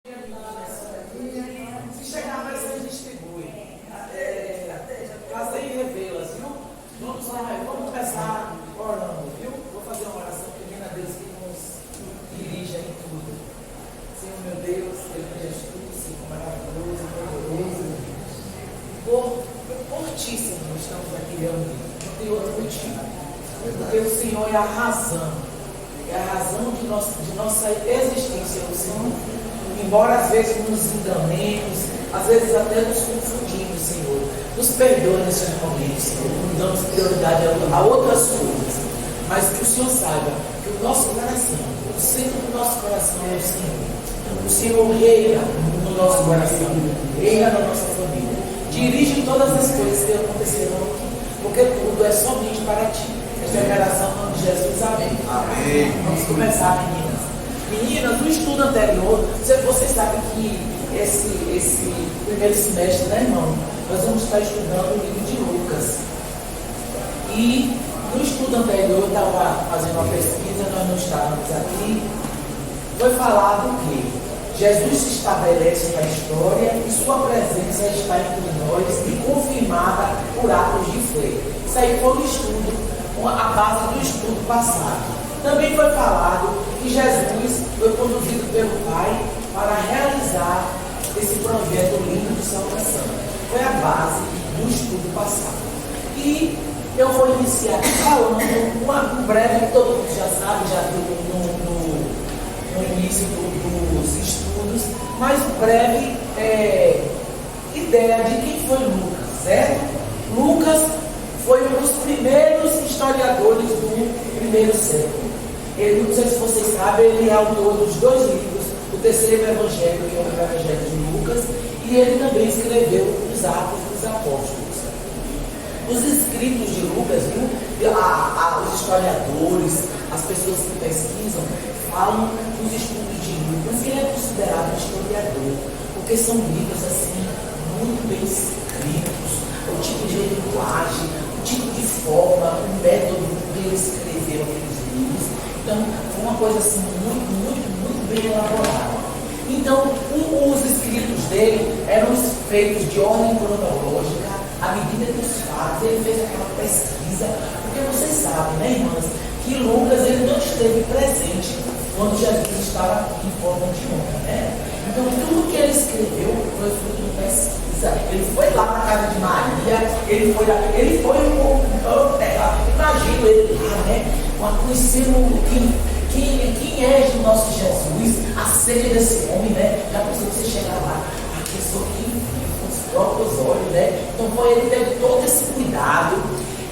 Se chegar mais, você distribui. Casa e revê-las, viu? Vamos lá, vamos começar orando, viu? Vou fazer uma oração pedindo a Deus que nos dirija em tudo. Senhor meu Deus, Deus majestoso, maravilhoso, poderoso. Por ti, Senhor, estamos aqui reunidos. Não tem outro motivo. Porque o Senhor é a razão. É a razão de nossa existência, o Senhor. Embora às vezes nos enganemos, às vezes até nos confundimos, Senhor. Nos perdoe nesse momento, Senhor. Não damos prioridade a outras coisas. Mas que o Senhor saiba que o nosso coração, o centro do nosso coração é o Senhor. O Senhor reina no nosso coração, reina na nossa família. Dirige todas as coisas que acontecerão aqui, porque tudo é somente para ti. Esta é a oração em nome de Jesus. Amém. Amém. Vamos começar, meninas. Meninas, no estudo anterior, vocês sabem que esse primeiro semestre, né, irmão? Nós vamos estar estudando o livro de Lucas. E no estudo anterior, eu estava fazendo uma pesquisa, nós não estávamos aqui. Foi falado que Jesus se estabelece na história e sua presença está entre nós e confirmada por atos de fé. Isso aí foi um estudo, a base do estudo passado. Também foi falado que Jesus foi conduzido pelo Pai para realizar esse projeto lindo de salvação. Foi a base do estudo passado. E eu vou iniciar falando um breve, todo mundo já sabe, já viu no início dos estudos, mas breve ideia de quem foi Lucas, certo? Lucas foi um dos primeiros historiadores do primeiro século. Ele, não sei se vocês sabem, ele é autor dos 2 livros, o terceiro evangelho, que é o Evangelho de Lucas, e ele também escreveu os Atos dos Apóstolos. Os escritos de Lucas, viu? Os historiadores, as pessoas que pesquisam, falam dos estudos de Lucas, e ele é considerado um historiador, porque são livros assim, muito bem escritos, o tipo de linguagem, o tipo de forma, o método que ele escreveu aqueles livros. Então, foi uma coisa assim, muito bem elaborada. Então, os escritos dele eram feitos de ordem cronológica, à medida dos fatos. Ele fez aquela pesquisa, porque vocês sabem, né, irmãs, que Lucas ele não esteve presente quando Jesus estava aqui em forma de homem, né? Então, tudo que ele escreveu foi fruto de pesquisa. Ele foi lá na casa de Maria, ele foi imagino ele lá, né? Conhecendo quem é o nosso Jesus, a sede desse homem, né? Já pensou que você chegar lá, a pessoa que com os próprios olhos, né? Então ele teve todo esse cuidado.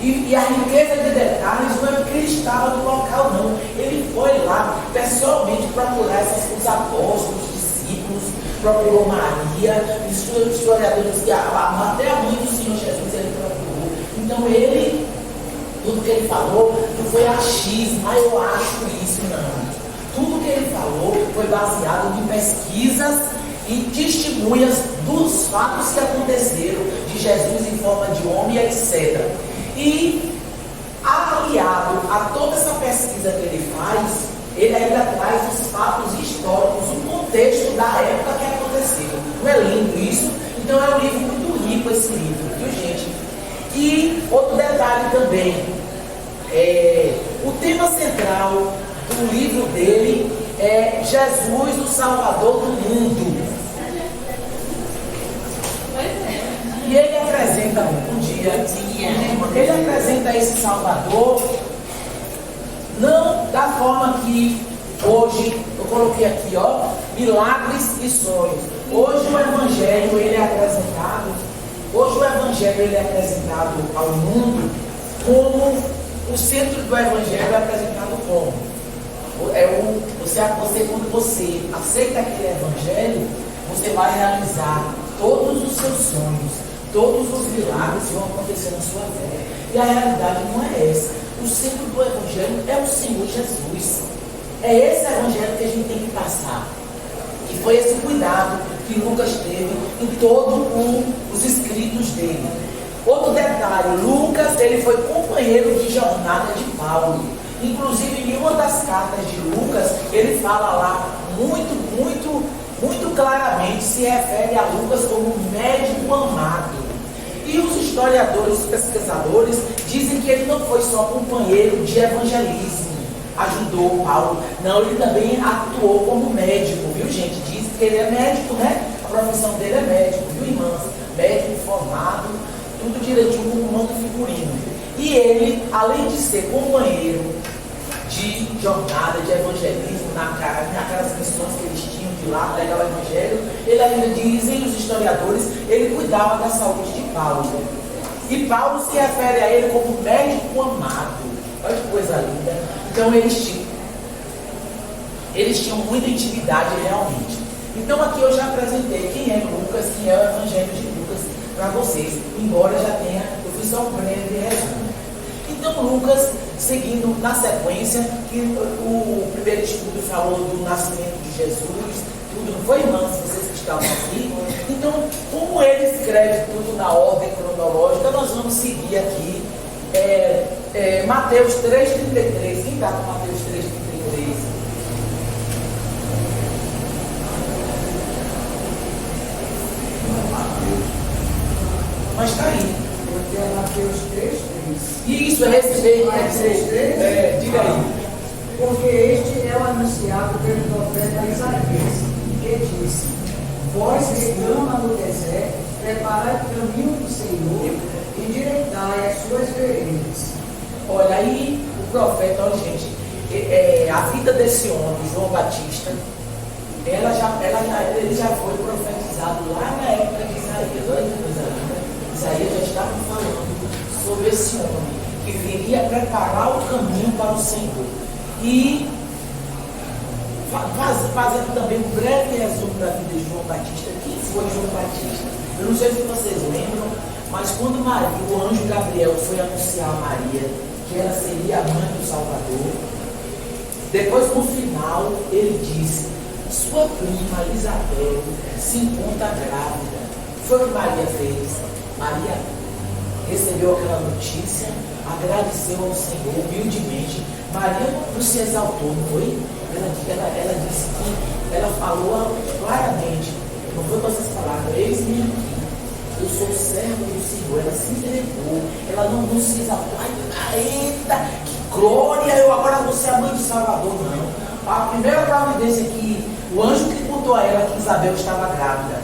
E a riqueza de detalhes não é porque ele estava no local, não. Ele foi lá pessoalmente procurar os apóstolos, os discípulos, procurou Maria, os historiadores, até a mãe do Senhor Jesus ele procurou. Então tudo que ele falou não foi achismo, eu acho isso, não. Tudo que ele falou foi baseado em pesquisas e testemunhas dos fatos que aconteceram de Jesus em forma de homem, etc. E aliado a toda essa pesquisa que ele faz, ele ainda traz os fatos históricos, o contexto da época que aconteceu. Não é lindo isso? Então é um livro muito rico esse livro, viu, gente? E outro detalhe também, o tema central do livro dele é Jesus, o Salvador do mundo. E ele apresenta ele apresenta esse Salvador não da forma que hoje, eu coloquei aqui, ó, milagres e sonhos. Hoje o Evangelho ele é apresentado ao mundo como o centro do Evangelho é apresentado como quando você aceita aquele Evangelho, você vai realizar todos os seus sonhos, todos os milagres vão acontecer na sua vida. E a realidade não é essa. O centro do Evangelho é o Senhor Jesus. É esse Evangelho que a gente tem que passar. E foi esse cuidado que Lucas teve em todos os escritos dele. Outro detalhe, Lucas ele foi companheiro de jornada de Paulo. Inclusive, em uma das cartas de Lucas, ele fala lá muito muito claramente se refere a Lucas como médico amado. E os historiadores, os pesquisadores, dizem que ele não foi só companheiro de evangelismo, ajudou Paulo. Não, ele também atuou como médico, viu, gente? Diz que ele é médico, né? A profissão dele é médico, viu, irmãs? Médico formado, tudo direitinho com comando figurino. E ele, além de ser companheiro de jornada, de evangelismo, naquelas missões que eles tinham de lá, pregar o evangelho, ele ainda, dizem os historiadores, ele cuidava da saúde de Paulo. E Paulo se refere a ele como médico amado. Olha que coisa linda. Então eles tinham muita intimidade realmente. Então aqui eu já apresentei quem é Lucas, quem é o Evangelho de Lucas para vocês, embora já tenha, eu fiz só um breve resumo. Então Lucas, seguindo na sequência, que o primeiro estudo falou do nascimento de Jesus, tudo, não foi, irmãs, vocês que estavam aqui? Então, como ele escreve tudo na ordem cronológica, nós vamos seguir aqui Mateus 3,33. Quem está com Mateus 3,33? Mas está aí. Porque é Mateus 3,3. Isso, é esse meio. Diga aí. Porque este é o anunciado pelo profeta Isaías, que disse: Vós que clama no deserto, preparai o caminho do Senhor, endireitai as suas veredas. Olha aí o profeta, olha gente, a vida desse homem, João Batista, ele já foi profetizado lá na época de Isaías. Olha que coisa linda. Isaías já estava falando sobre esse homem que viria preparar o caminho para o Senhor. E fazendo também um breve resumo da vida de João Batista. Quem foi João Batista? Eu não sei se vocês lembram, mas quando o anjo Gabriel foi anunciar a Maria que ela seria a mãe do Salvador, depois no final ele disse: sua prima Isabel se encontra grávida. Foi o que Maria fez. Maria recebeu aquela notícia, agradeceu ao Senhor humildemente. Maria não se exaltou, não foi? Ela disse que ela falou claramente, não foi com essas palavras: eis-me aqui, eu sou servo do Senhor. Ela se entregou, ela não se exaltou. Eita, que glória, eu agora vou ser a mãe do Salvador. Não. A primeira providência que o anjo que contou a ela que Isabel estava grávida,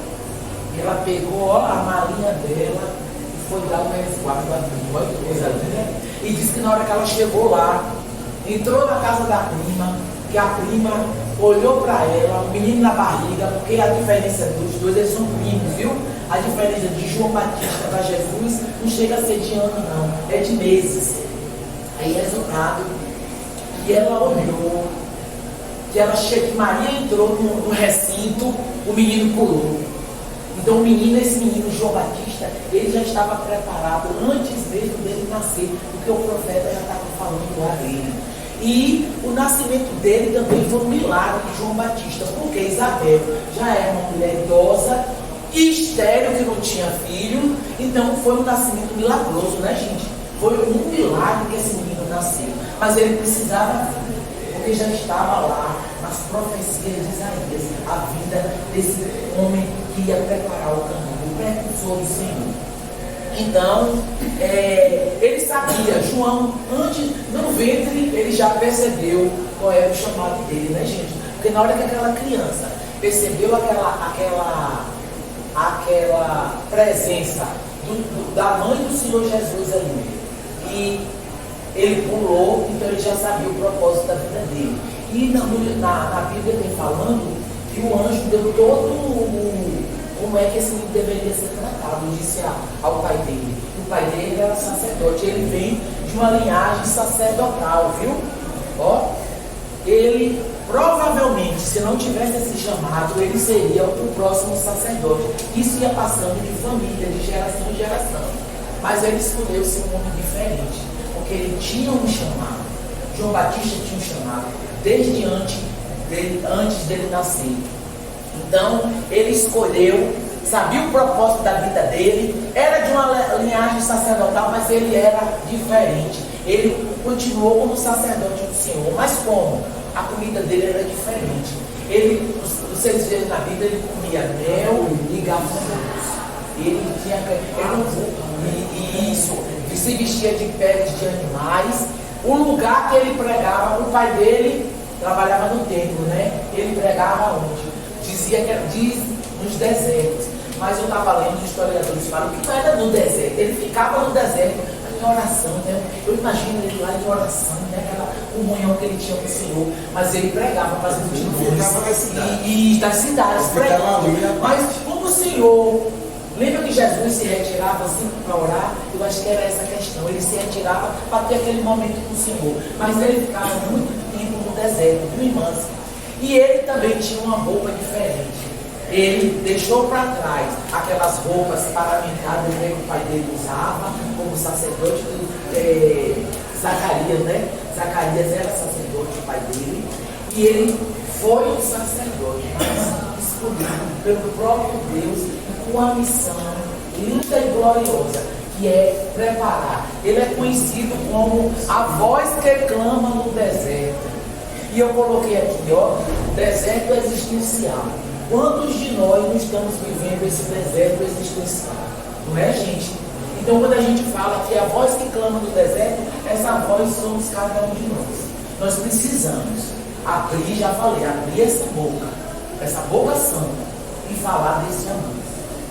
ela pegou a malinha dela e foi dar um resguardo à prima. Olha que coisa linda. E disse que na hora que ela chegou lá, entrou na casa da prima, que a prima olhou para ela, o menino na barriga, porque a diferença dos dois, eles são primos, viu? A diferença de João Batista para Jesus não chega a ser de ano, não, é de meses. Aí, resultado, que ela olhou, que Maria entrou no recinto, o menino pulou. Então esse menino João Batista, ele já estava preparado antes mesmo dele nascer, porque o profeta já estava falando lá dele. E o nascimento dele também foi um milagre de João Batista, porque Isabel já era uma mulher idosa, estéril, que não tinha filho, então foi um nascimento milagroso, né, gente? Foi um milagre que esse menino nasceu, mas ele precisava vir, porque já estava lá nas profecias de Isaías, a vida desse homem que ia preparar o caminho, o precursor do Senhor. Então, ele sabia, João, antes, no ventre, ele já percebeu qual era o chamado dele, né, gente? Porque na hora que aquela criança percebeu aquela presença da mãe do Senhor Jesus ali, e ele pulou, então ele já sabia o propósito da vida dele. E na Bíblia tem falando que o anjo deu como é que esse menino deveria ser tratado. Ele disse ao pai dele. O pai dele era sacerdote, ele vem de uma linhagem sacerdotal, viu? Ó, ele provavelmente, se não tivesse esse chamado, ele seria o próximo sacerdote. Isso ia passando de família, de geração em geração. Mas ele escolheu ser um homem diferente, porque ele tinha um chamado. João Batista tinha um chamado desde antes dele nascer. Então, ele escolheu, sabia o propósito da vida dele, era de uma linhagem sacerdotal, mas ele era diferente. Ele continuou como sacerdote do Senhor, mas como? A comida dele era diferente. Vocês veem na Bíblia, ele comia mel e gafanhotos. Ele tinha isso, se vestia de peles de animais. O lugar que ele pregava, o pai dele trabalhava no templo, né? Ele pregava onde? Diz nos desertos. Mas eu estava lendo, os historiadores falam que não era no deserto, ele ficava no deserto, em oração, né? Eu imagino ele lá em oração, né? Aquela comunhão que ele tinha com o Senhor, mas ele pregava para as multidões e das cidades, pregava. Mas como o Senhor, lembra que Jesus se retirava assim para orar? Eu acho que era essa questão, ele se retirava para ter aquele momento com o Senhor, mas ele ficava muito tempo no deserto, viu, irmãs? E ele também tinha uma roupa diferente. Ele deixou para trás aquelas roupas parlamentares que o pai dele usava, como sacerdote, Zacarias, né? Zacarias era sacerdote, o pai dele, e ele foi um sacerdote, mas escolhido pelo próprio Deus, com a missão linda e gloriosa, que é preparar. Ele é conhecido como a voz que clama no deserto. E eu coloquei aqui, ó, deserto existencial. Quantos de nós não estamos vivendo esse deserto existencial? Não é, gente? Então, quando a gente fala que a voz que clama no deserto, essa voz somos cada um de nós. Nós precisamos abrir, já falei, abrir essa boca santa, e falar desse amor.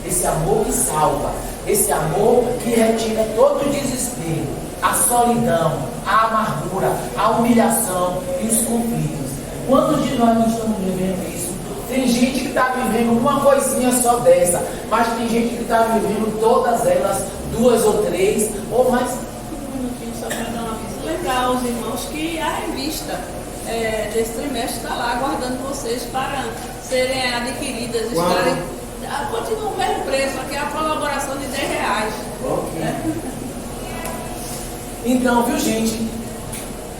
Esse amor que salva, esse amor que retira todo o desespero, a solidão, a amargura, a humilhação e os conflitos. Quantos de nós não estamos vivendo isso? Tem gente que está vivendo uma coisinha só dessa, mas tem gente que está vivendo todas elas, 2 ou 3, ou mais. Um minutinho só para dar uma vista. Lembrar aos irmãos que a revista desse trimestre está lá aguardando vocês para serem adquiridas. Continua o mesmo preço, aqui é a colaboração de R$10. Ok. Então, viu, gente?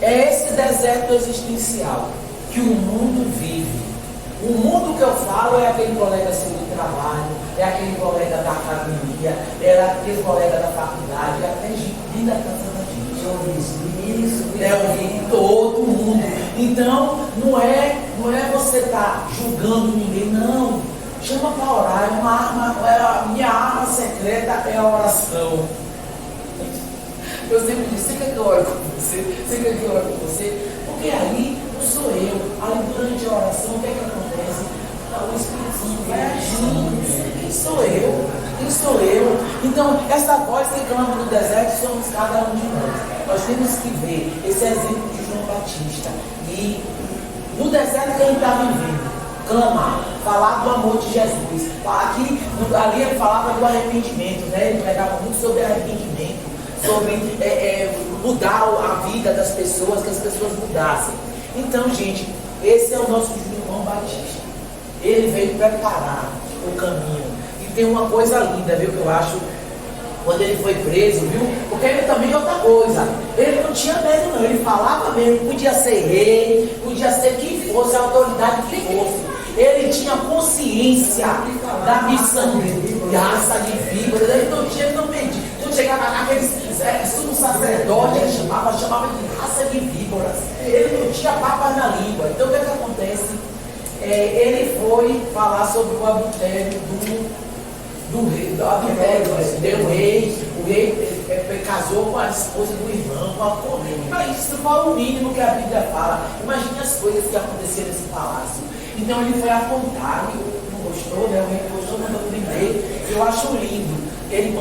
É esse deserto existencial que o mundo vive. O mundo que eu falo é aquele colega seu de trabalho, é aquele colega da academia, é aquele colega da faculdade, é até gente da casa da gente. É ouvir todo mundo. Então, não é você estar julgando ninguém, não. Chama para orar, é uma arma, a minha arma secreta é a oração. Eu sempre disse, você quer que eu ore com você? Você quer que eu ore com você? Porque aí não sou eu. Ali durante a oração, o que é que acontece? O Espírito Santo vai agindo. Quem sou eu? Quem sou eu? Então, essa voz que clama no deserto somos cada um de nós. Nós temos que ver esse exemplo de João Batista. E no deserto que ele está vivendo, clamar, falar do amor de Jesus. Aqui, ali ele falava do arrependimento, né? Ele pregava muito sobre arrependimento, sobre mudar a vida das pessoas, que as pessoas mudassem. Então, gente, esse é o nosso João Batista. Ele veio preparar o caminho. E tem uma coisa linda, viu, que eu acho, quando ele foi preso, viu? Porque ele também é outra coisa. Ele não tinha medo, não. Ele falava mesmo, podia ser rei, podia ser quem fosse, a autoridade que fosse. Ele tinha consciência da missão dele, raça de víboras. Ele não tinha, não media. Quando chegava aqueles sumo sacerdote, ele chamava de raça de víboras. Ele não tinha papas na língua. Então o que acontece? Ele foi falar sobre o adultério do rei, o rei casou com a esposa do irmão, com a corrente. Mas isso foi o mínimo que a Bíblia fala. Imagine as coisas que aconteceram nesse palácio. Então ele foi apontado, não gostou, né? O rei gostou, mandou prender. Eu acho lindo. Ele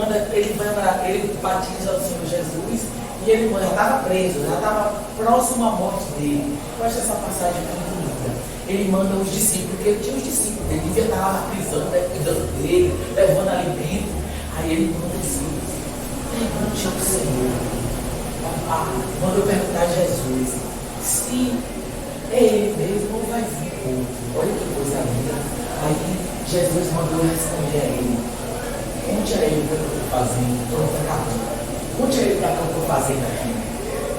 batiza o Senhor Jesus e ele já estava preso, já estava próximo à morte dele. Eu acho essa passagem muito linda. Ele manda os discípulos, porque ele tinha os discípulos dele, devia estar lá na prisão, né, cuidando dele, levando alimento. Aí ele manda os discípulos, pergunte ao Senhor. Mandou perguntar a Jesus se é ele mesmo ou vai vir outro. Olha que coisa linda. Aí Jesus mandou responder a ele. Conte a ele o que eu estou fazendo. Pronto, acabou. Conte a ele o que eu estou fazendo aqui.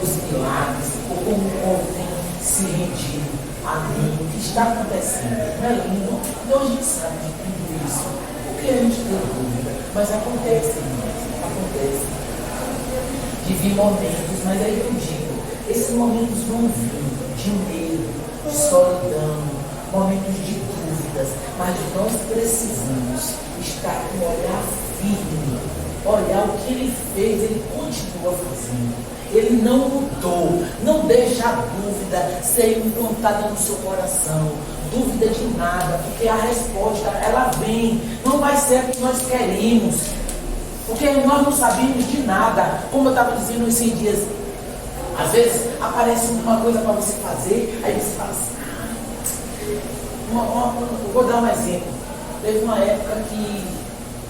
Os milagres, ou como o povo tem se rendido a mim, o que está acontecendo. Não é lindo? Então a gente sabe de tudo isso. Porque a gente tem dúvida. Mas acontece, irmãos. Acontece. Vivi momentos, mas aí eu digo, esses momentos vão vir de medo, de solidão, momentos de dúvidas, mas nós precisamos estar com o olhar firme, olhar o que ele fez, ele continua fazendo. Ele não mudou. Não deixa a dúvida ser implantada no seu coração. Dúvida de nada, porque a resposta, ela vem. Não vai ser a que nós queremos. Porque nós não sabemos de nada. Como eu estava dizendo esses dias, às vezes aparece uma coisa para você fazer, aí você fala assim, vou dar um exemplo. Teve uma época que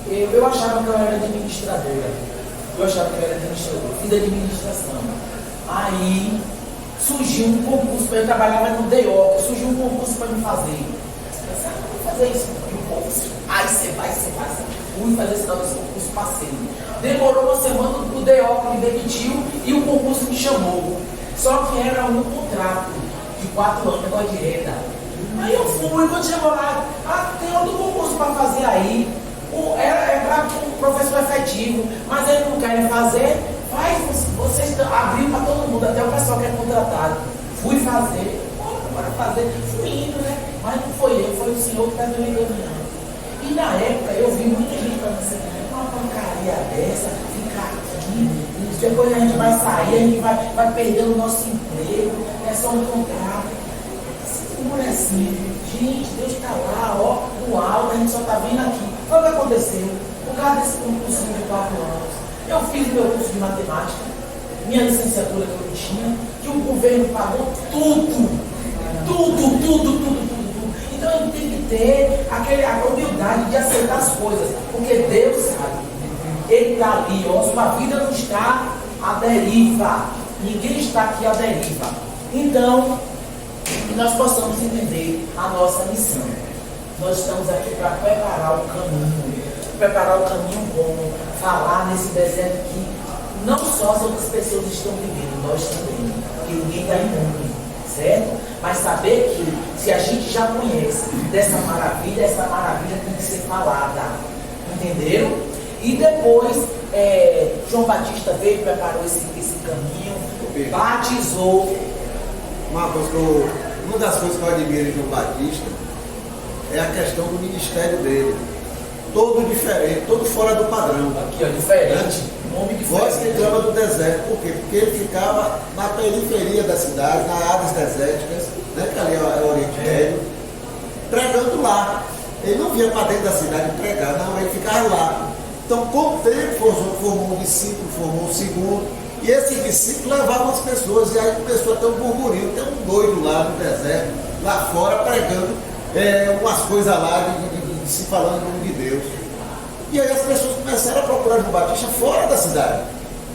eu achava que eu era administradora. Fiz administração. Aí surgiu um concurso, eu trabalhava no DEO, surgiu um concurso para me fazer. Eu pensei, vou fazer isso. E o povo, aí você vai. Fui fazer esse concurso, passei. Demorou uma semana, o DEO me demitiu e o concurso me chamou. Só que era um contrato de 4 anos, negócio de renda. Aí eu fui, quando chegou lá, tem outro concurso para fazer aí. É para um professor efetivo, mas eles não querem fazer, vocês abriram para todo mundo, até o pessoal que é contratado. Fui fazer, bora fazer, fui indo, né? Mas não foi eu, foi o senhor que está me enganando. E na época eu vi muita gente falando assim, uma porcaria dessa, ficar aqui, e depois a gente vai sair, a gente vai perder o nosso emprego, é só um contrato. Como é assim? Gente, Deus está lá, ó, no alto, a gente só está vendo aqui. Olha o que aconteceu, por causa desse concurso de 4 anos. Eu fiz meu curso de matemática, minha licenciatura que eu tinha, que o governo pagou tudo. Então a gente tem que ter a humildade de aceitar as coisas, porque Deus sabe, Ele está ali, ó, sua vida não está à deriva, ninguém está aqui à deriva. Então, que nós possamos entender a nossa missão. Nós estamos aqui para preparar o caminho bom, falar nesse deserto que não só as outras pessoas estão vivendo, nós também, porque ninguém está imune, certo? Mas saber que se a gente já conhece dessa maravilha, essa maravilha tem que ser falada, entenderam? E depois, João Batista veio, preparou esse caminho, batizou. Uma das coisas que eu admiro em João Batista é a questão do ministério dele. Todo diferente, todo fora do padrão. Aqui, ó, diferente. Nome diferente. Voz que clama do deserto. Por quê? Porque ele ficava na periferia da cidade, nas áreas desérticas, né, que ali é o Oriente Médio, pregando lá. Ele não vinha para dentro da cidade pregar, não, ele ficava lá. Então, com o tempo, formou um discípulo, formou um segundo. E esse discípulo levava as pessoas, e aí começou a ter um burburinho, tem um doido lá no deserto, lá fora, pregando umas coisas lá, de se falando em nome de Deus. E aí as pessoas começaram a procurar João Batista fora da cidade.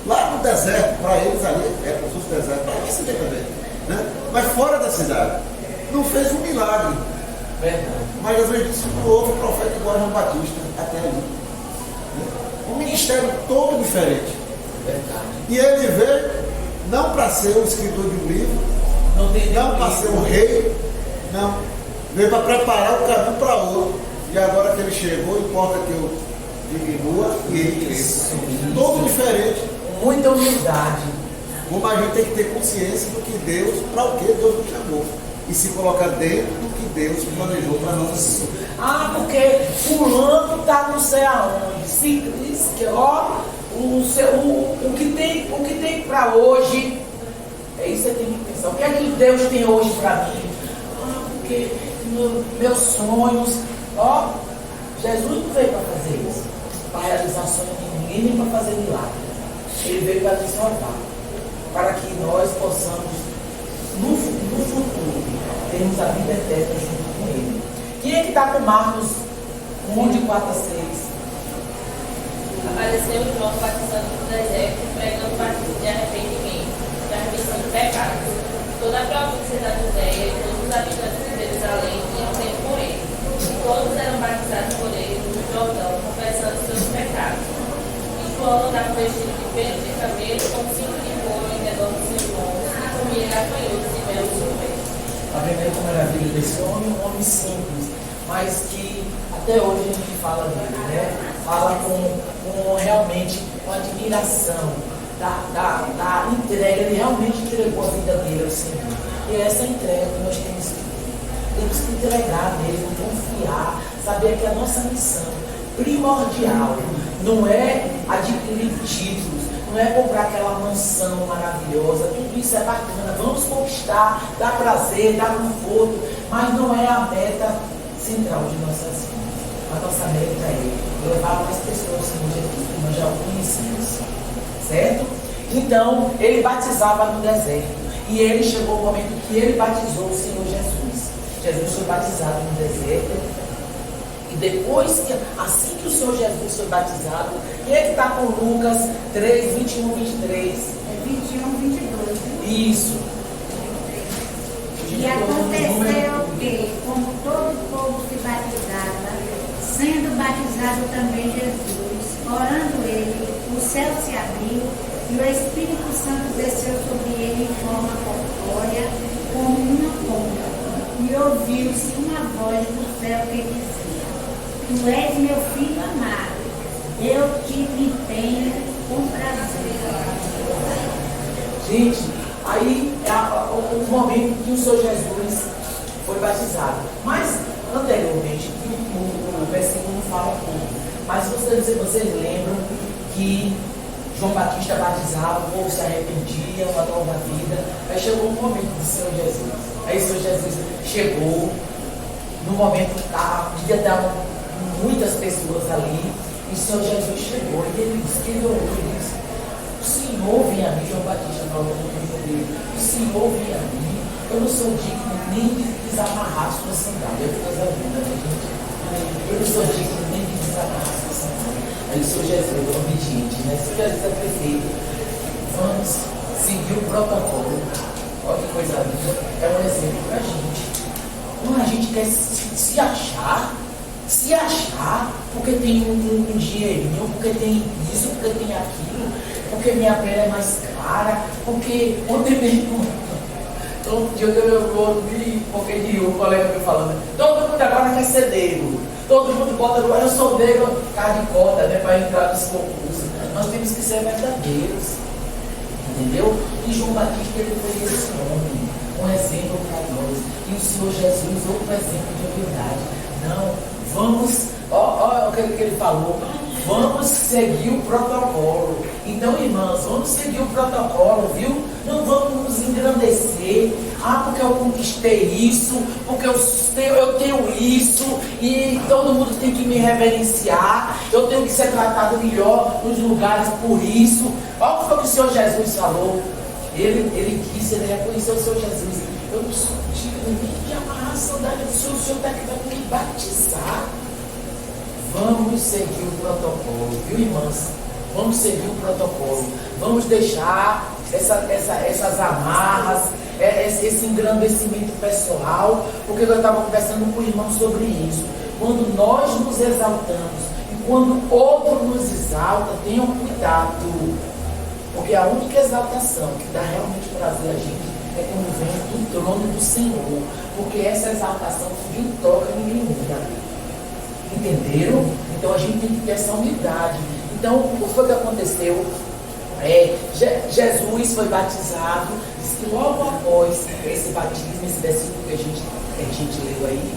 Lá no deserto, para eles ali, como se fosse deserto, para você também, né? Mas fora da cidade. Não fez um milagre. Verdade. Mas às vezes disse, não houve profeta igual a João Batista até ali. Um ministério todo diferente. Verdade. E ele veio não para ser o escritor de um livro, não para ser o rei, não. Veio para preparar o caminho para outro. E agora que ele chegou, importa que eu diminua e ele cresça. Todo diferente. Muita humildade. Como a gente tem que ter consciência do que Deus, para o que Deus nos chamou. E se colocar dentro do que Deus planejou para a nossa vida. Porque fulano está não sei aonde. Se diz que, ó, o que tem para hoje, é isso que você tem que pensar. O que é que Deus tem hoje para mim? Porque meus sonhos, ó, Jesus não veio para fazer isso, para realizar sonhos de ninguém, nem para fazer milagre. Ele veio para nos salvar, para que nós possamos, no futuro, termos a vida eterna junto com Ele. Quem é que está com Marcos 1, de 4 a 6? Apareceu João batizando no deserto, pregando batismo de arrependimento, da remissão de pecados. Toda a província da Judéia e todos os habitantes de Jerusalém tinham tempo por ele. E todos eram batizados por ele no Jordão, confessando seus pecados. E João andava vestido de pelo de camelo, com cinto de couro em redor dos seus lombos, e comia gafanhotos e mel silvestre. A primeira maravilha desse homem, um homem simples, mas que até hoje a gente fala dele, né? Fala com realmente uma admiração da entrega. Ele realmente entregou a vida dele ao Senhor. E essa entrega que nós temos que ter. temos que entregar nele, confiar, saber que a nossa missão primordial não é adquirir títulos, não é comprar aquela mansão maravilhosa, tudo isso é bacana, vamos conquistar, dá prazer, dá conforto, mas não é a meta central de nossas vidas. A nossa meta é levar mais pessoas ao Senhor Jesus, que nós já o conhecemos, certo? Então, ele batizava no deserto, e ele chegou o momento que ele batizou o Senhor Jesus. Jesus foi batizado no deserto. E depois, assim que o Senhor Jesus foi batizado, quem é que está com Lucas 3, 21, 23? É 21, 22. Isso. E aconteceu que, como todo o povo se batizava, sendo batizado também Jesus, orando ele, o céu se abriu e o Espírito Santo desceu sobre ele em forma corpórea, como uma pomba. E ouviu-se uma voz do céu que dizia: Tu és meu filho amado, eu te empenho com prazer. Gente, aí é o momento que o Senhor Jesus foi batizado. Mas, anteriormente, o versículo não fala tudo. Mas vocês lembram que João Batista batizava, o povo se arrependia, uma nova vida. Aí chegou o momento do Senhor Jesus. Aí o Senhor Jesus chegou, no momento que devia dar muitas pessoas ali, e o Senhor Jesus chegou, e ele disse, ele orou, ele disse: o Senhor vem a mim. João Batista falou no livro dele: o Senhor vem a mim, eu não sou digno nem de desamarrar sua sandália. É coisa linda, né, gente? Eu não sou digno nem de desamarrar sua sandália. Aí o Senhor Jesus é obediente, né? O Senhor Jesus é perfeito. Vamos seguir o protocolo. Olha que coisa linda. É um exemplo pra gente. Não, a gente quer se achar, porque tem um dinheirinho, porque tem isso, porque tem aquilo, porque minha pele é mais cara, porque ontem mesmo, todo dia eu vi um colega me falando, todo mundo agora quer ser negro, todo mundo bota agora, eu sou negro, cara de cota, né, para entrar nesse concurso. Nós temos que ser verdadeiros, entendeu? E João Batista, ele foi esse homem, um exemplo para nós, e o Senhor Jesus, outro exemplo de humildade. Não, vamos, olha o que ele falou, vamos seguir o protocolo. Então, irmãos, vamos seguir o protocolo, viu? Não vamos nos engrandecer. Porque eu conquistei isso, porque eu tenho isso, e todo mundo tem que me reverenciar, eu tenho que ser tratado melhor nos lugares por isso. Olha o que foi que o Senhor Jesus falou. Ele reconheceu o Senhor Jesus. Eu não sou digno nem de amarrar a sandália do Senhor, o Senhor está aqui para me batizar. Vamos seguir o protocolo, viu, irmãs? Vamos seguir o protocolo. Vamos deixar essas amarras, esse engrandecimento pessoal, porque eu estava conversando com o irmão sobre isso. Quando nós nos exaltamos e quando outro nos exalta, tenham cuidado, porque a única exaltação que dá realmente prazer a gente é quando vem do trono do Senhor, porque essa exaltação, ninguém toca, ninguém muda. Entenderam? Então a gente tem que ter essa humildade. Então, o que foi que aconteceu? Jesus foi batizado, diz que logo após esse batismo, esse versículo que a gente leu aí,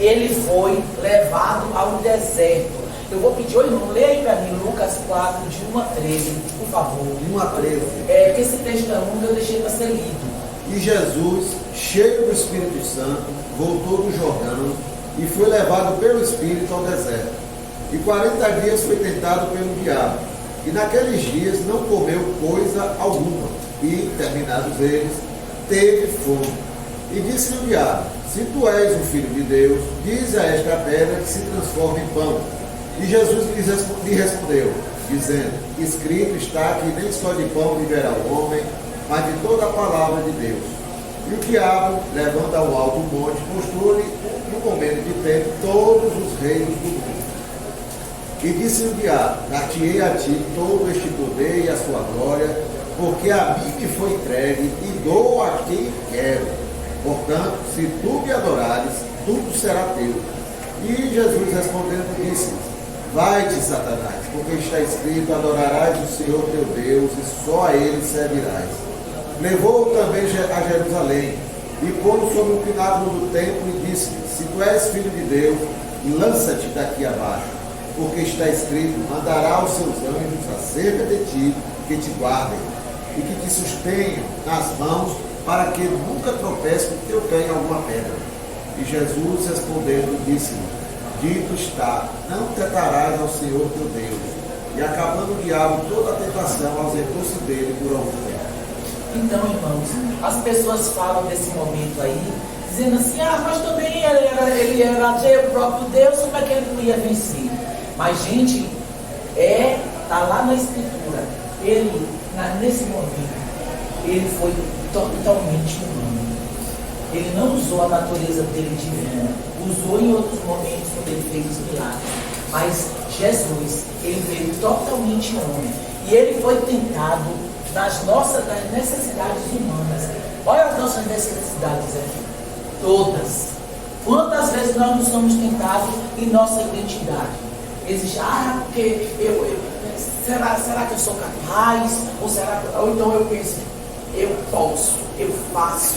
ele foi levado ao deserto. Eu vou pedir, irmão, leia aí para mim Lucas 4, de 1 a 13, por favor. 1 a 13. Porque esse texto é longo, eu deixei para ser lido. E Jesus, cheio do Espírito Santo, voltou do Jordão e foi levado pelo Espírito ao deserto. E 40 dias foi tentado pelo diabo. E naqueles dias não comeu coisa alguma. E, terminados eles, teve fome. E disse-lhe o diabo: se tu és o Filho de Deus, dize a esta pedra que se transforme em pão. E Jesus lhe respondeu, dizendo: escrito está que nem só de pão viverá o homem, mas de toda a palavra de Deus. E o diabo, levando ao alto o monte, mostrou-lhe no momento de tempo todos os reinos do mundo. E disse o diabo: dar-te-ei a ti todo este poder e a sua glória, porque a mim me foi entregue e dou a quem quero. Portanto, se tu me adorares, tudo será teu. E Jesus respondendo disse: vai-te, Satanás, porque está escrito: adorarás o Senhor teu Deus e só a ele servirás. Levou-o também a Jerusalém e pô-lo sobre o pináculo do templo e disse-lhe: se tu és filho de Deus, lança-te daqui abaixo, porque está escrito: mandará os seus anjos acerca de ti, que te guardem e que te sustenham nas mãos, para que nunca tropece o teu pé em alguma pedra. E Jesus respondendo disse-lhe: dito está, não tentarás ao Senhor teu Deus. E acabando o diabo toda a tentação, ausentou-se dele por algum tempo. Então, irmãos, as pessoas falam desse momento aí, dizendo assim: mas também ele era o próprio Deus, como é que ele não ia vencer? Mas, gente, está lá na Escritura, ele, nesse momento, ele foi totalmente humano. Ele não usou a natureza dele divina, usou em outros momentos quando ele fez os milagres. Mas Jesus, ele veio totalmente homem. E ele foi tentado nas necessidades humanas. Olha as nossas necessidades aqui. Todas. Quantas vezes nós não somos tentados em nossa identidade? Existe, porque será que eu sou capaz? Ou então eu penso, eu posso, eu faço.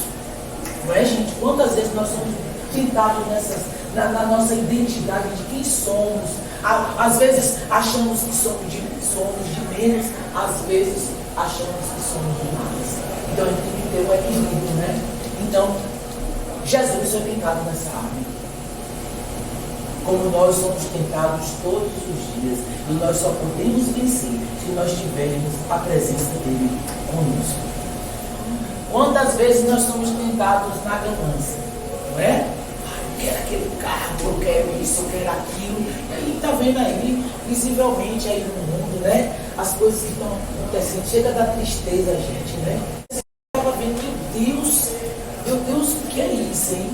Não é, gente? Quantas vezes nós somos tentados na nossa identidade de quem somos? Às vezes achamos que somos de menos, às vezes achamos que somos de mais. Então a gente tem que ter um equilíbrio, né? Então, Jesus foi tentado nessa área. Como nós somos tentados todos os dias, e nós só podemos vencer se nós tivermos a presença dele conosco. Quantas vezes nós somos tentados na ganância, não é? Eu quero aquele carro, eu quero isso, eu quero aquilo. E aí está vendo aí, visivelmente aí no mundo, né? As coisas que estão acontecendo, chega da tristeza, gente, né? Você estava vendo, meu Deus, o que é isso, hein?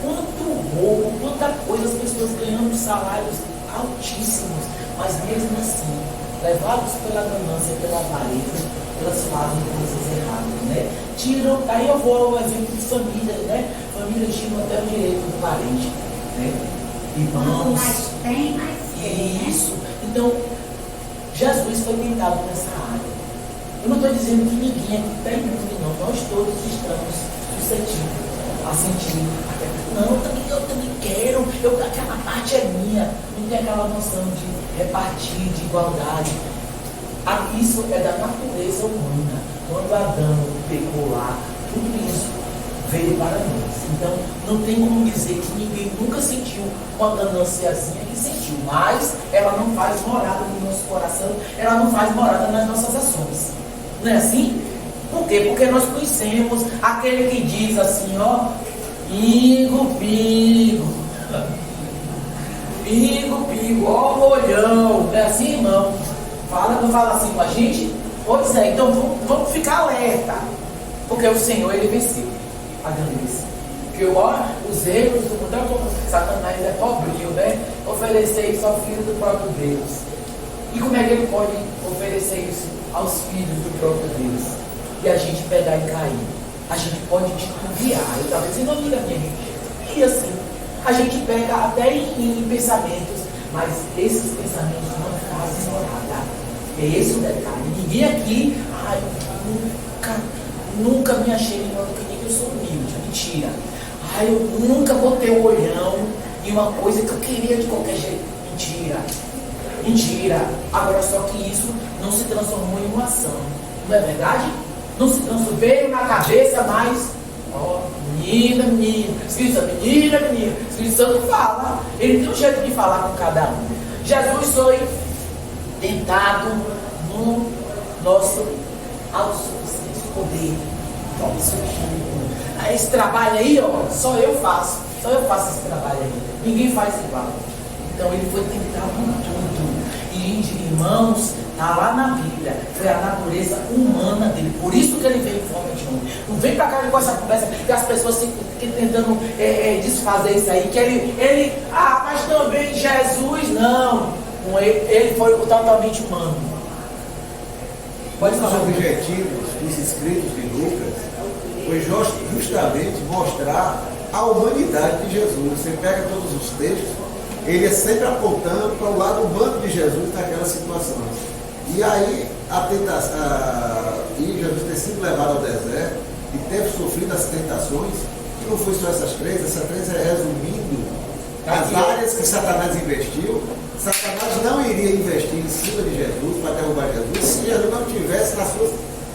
Quanto roubo, quanta coisa, as pessoas ganhando salários altíssimos, mas mesmo assim, levados pela ganância, pela avareza, elas fazem coisas erradas, né? Tiram, aí eu vou ao exemplo de família, né? Família tiram até o direito do parente, né? Irmãos. Mais tem, mais tem. Isso. Então, Jesus foi tentado nessa área. Eu não estou dizendo que ninguém aqui está imune, não. Nós todos estamos suscetíveis a sentir. Não, eu também quero, aquela parte é minha. Não tem aquela noção de repartir, de igualdade. Isso é da natureza humana. Quando Adão pecou lá, tudo isso veio para nós. Então, não tem como dizer que ninguém nunca sentiu uma gananciazinha que sentiu, mas ela não faz morada no nosso coração, ela não faz morada nas nossas ações. Não é assim? Por quê? Porque nós conhecemos aquele que diz assim, ó, pingo, ó o olhão. Não é assim, irmão? Não fala assim com a gente? Pois é, então vamos ficar alerta. Porque o Senhor, ele venceu a ganância. Porque os erros do mundo, Satanás é pobrinho, né? Oferecer isso ao filho do próprio Deus. E como é que ele pode oferecer isso aos filhos do próprio Deus? E a gente pegar e cair. A gente pode desconfiar. Eu estava dizendo, amiga minha, e assim, a gente pega até em pensamentos, mas esses pensamentos não fazem morada. É esse o detalhe. Ninguém aqui, nunca me achei melhor do que ninguém, eu sou humilde. Mentira. Eu nunca botei o olhão em uma coisa que eu queria de qualquer jeito. Mentira. Agora, só que isso não se transformou em uma ação. Não é verdade? Não se transformou, veio na cabeça, mas menina. Espírito Santo, menina. Espírito Santo fala. Ele tem um jeito de falar com cada um. Jesus foi tentado no nosso autossuficiência, poder. Esse trabalho aí, só eu faço esse trabalho aí. Ninguém faz igual. Então ele foi tentado em tudo. E irmãos, está lá na Bíblia, foi a natureza humana dele. Por isso que ele veio em forma de homem. Não vem para cá com essa conversa que as pessoas ficam tentando desfazer isso aí. Que mas também Jesus, não. Ele foi totalmente humano. Mas os objetivos dos escritos de Lucas foi justamente mostrar a humanidade de Jesus. Você pega todos os textos, ele é sempre apontando para o lado humano de Jesus naquela situação. E aí, e Jesus ter sido levado ao deserto e ter sofrido as tentações, que não foi só essas três é resumindo as áreas que Satanás investiu. Satanás não iria investir em cima de Jesus para derrubar Jesus se Jesus não tivesse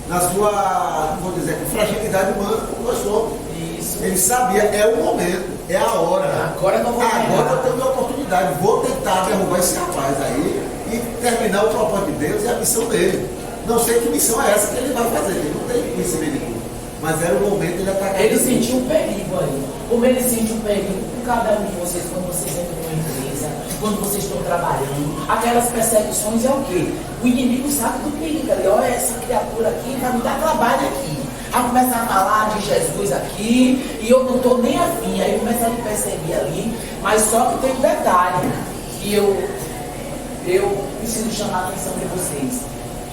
na sua, vou dizer, fragilidade humana como nós somos. Isso. Ele sabia, é o momento, é a hora. Agora eu não vou Agora ganhar. eu tenho minha oportunidade, vou tentar derrubar esse rapaz aí e terminar o propósito de Deus e a missão dele. Não sei que missão é essa que ele vai fazer, ele não tem conhecimento de tudo. Mas era o momento de ele atacar. Ele sentiu um perigo aí. Como ele sente um perigo com cada um de vocês quando vocês entram numa empresa, quando vocês estão trabalhando. Aquelas perseguições é o quê? O inimigo sabe do perigo ali. Olha, essa criatura aqui vai me dar trabalho aqui. Aí começa a falar de Jesus aqui e eu não estou nem afim. Aí começa a me perseguir ali. Mas só que tem um detalhe que eu preciso chamar a atenção de vocês.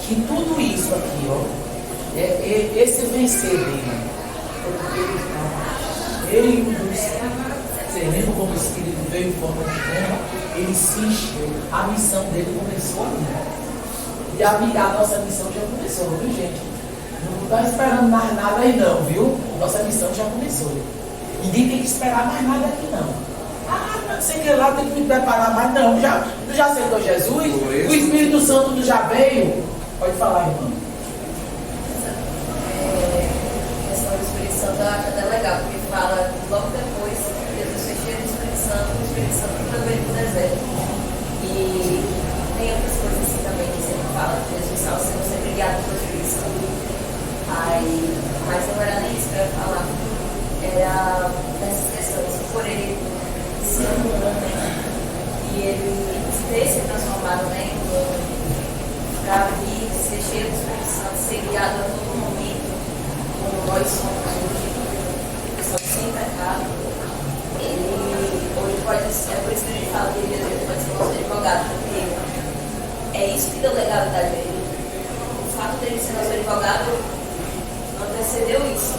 Que tudo isso aqui, ó. Esse vencer dele, ele você lembra como o Espírito veio em forma de terra, ele se encheu, a missão dele começou ali. E a nossa missão já começou, viu gente? Não está esperando mais nada aí não, viu? Nossa missão já começou. Ninguém tem que esperar mais nada aqui não. Não sei que lá tem que me preparar mais, não. Tu já aceitou Jesus? O Espírito Santo tu já veio? Pode falar, irmão. Eu acho até legal, porque fala logo depois que Jesus foi cheio do Espírito Santo também do deserto. E tem outras coisas assim também que sempre fala que Jesus estava sendo sempre guiado pelo Espírito Santo. Mas não era nem isso que eu ia falar, era dessas questões, por ele ser um homem e ele ter se transformado em um homem, para vir, ser cheio do Espírito Santo, ser guiado a todo momento, como nós somos hoje. Sem pecado, ele hoje pode ser, é por isso que ele fala que ele pode ser nosso advogado, porque é isso que deu legalidade a ele. O fato dele ser nosso advogado antecedeu isso.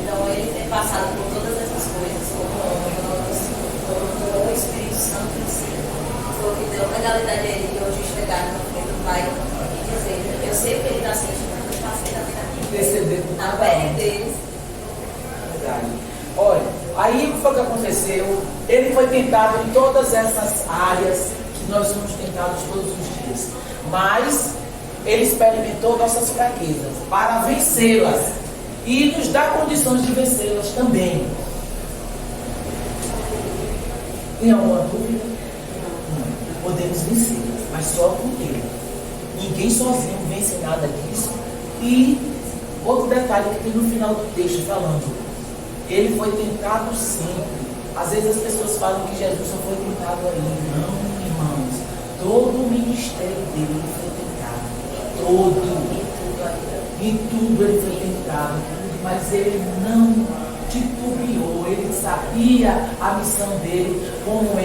Então ele ter passado por todas essas coisas, como o Espírito Santo em si, foi o que deu legalidade a ele de hoje chegar no frente do Pai e dizer, eu sei o que ele está sentindo, mas eu passei da vida aqui. Perceber na pele deles. Olha, aí o que foi que aconteceu? Ele foi tentado em todas essas áreas que nós somos tentados todos os dias. Mas ele experimentou nossas fraquezas para vencê-las e nos dá condições de vencê-las também. Tem alguma dúvida? Não. Podemos vencê-las, mas só com Deus. Ninguém sozinho vence nada disso. E outro detalhe que tem no final do texto falando. Ele foi tentado sempre. Às vezes as pessoas falam que Jesus só foi tentado aí. Não, irmãos. Todo o ministério dele foi tentado. Todo. Em tudo ele foi tentado. Mas ele não titubeou. Ele sabia a missão dele. Como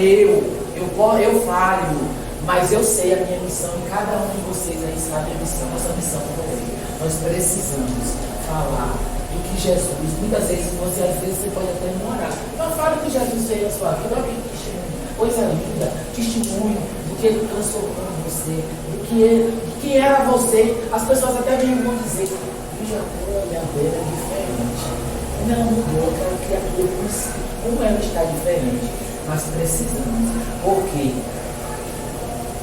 eu falho. Mas eu sei a minha missão. E cada um de vocês aí sabe a missão. Nossa missão também. Nós precisamos falar do que Jesus, muitas vezes você pode até não orar. Não fale que Jesus fez na sua vida, olha que testemunho, coisa linda, testemunho do que ele transformou em você, do que era você. As pessoas até vão dizer, veja como a minha vida é diferente. Não mudou, aquela criatura como ela está diferente. Mas precisamos, porque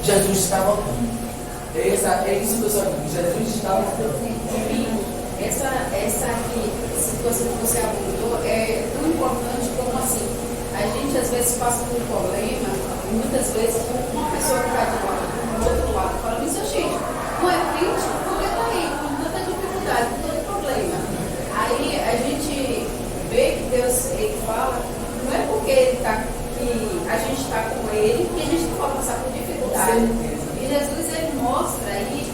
Jesus está voltando. É isso que eu só digo, Jesus está voltando. Essa situação que você abordou é tão importante como assim. A gente às vezes passa por um problema, e muitas vezes uma pessoa que está do outro lado fala, isso gente, não é crítico porque está aí, com tanta dificuldade, com todo problema. Aí a gente vê que Deus ele fala, não é porque que a gente está com ele que a gente não pode passar por dificuldade. E Jesus ele mostra aí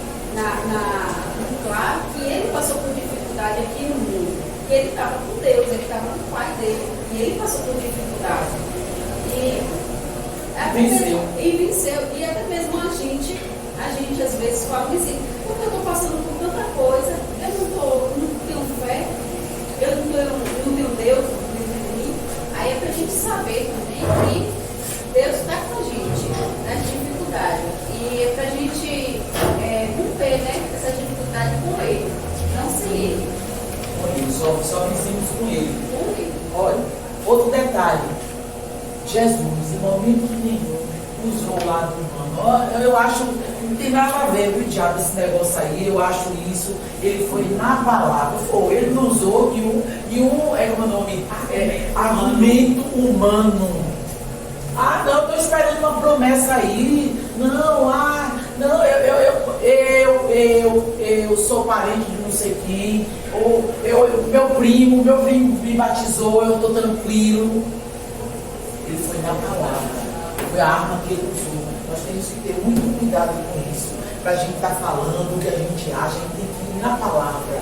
claro que ele passou por dificuldade aqui no mundo, que ele estava com Deus, ele estava com o Pai dele, e ele passou por dificuldade. E venceu. E até mesmo a gente às vezes fala assim, porque eu estou passando por tanta coisa, eu não tenho fé, eu não tenho Deus dentro de mim. Aí é para a gente saber também que Deus está com a gente nas dificuldades. E é para a gente romper essa dificuldade com ele, não sem ele. Com ele, só vencemos com ele. Com ele. Olha, outro detalhe. Jesus, em momento nenhum, usou o lado humano. Eu acho que não tem nada a ver com o diabo esse negócio aí. Eu acho isso. Ele foi na palavra. Ele não usou é como é o nome? Argumento humano. Não, estou esperando uma promessa aí. Não, eu sou parente de não sei quem. Ou meu primo me batizou, eu estou tranquilo. Ele foi na palavra. Foi a arma que ele usou. Nós temos que ter muito cuidado com isso. Para a gente estar falando o que a gente acha, a gente tem que ir na palavra.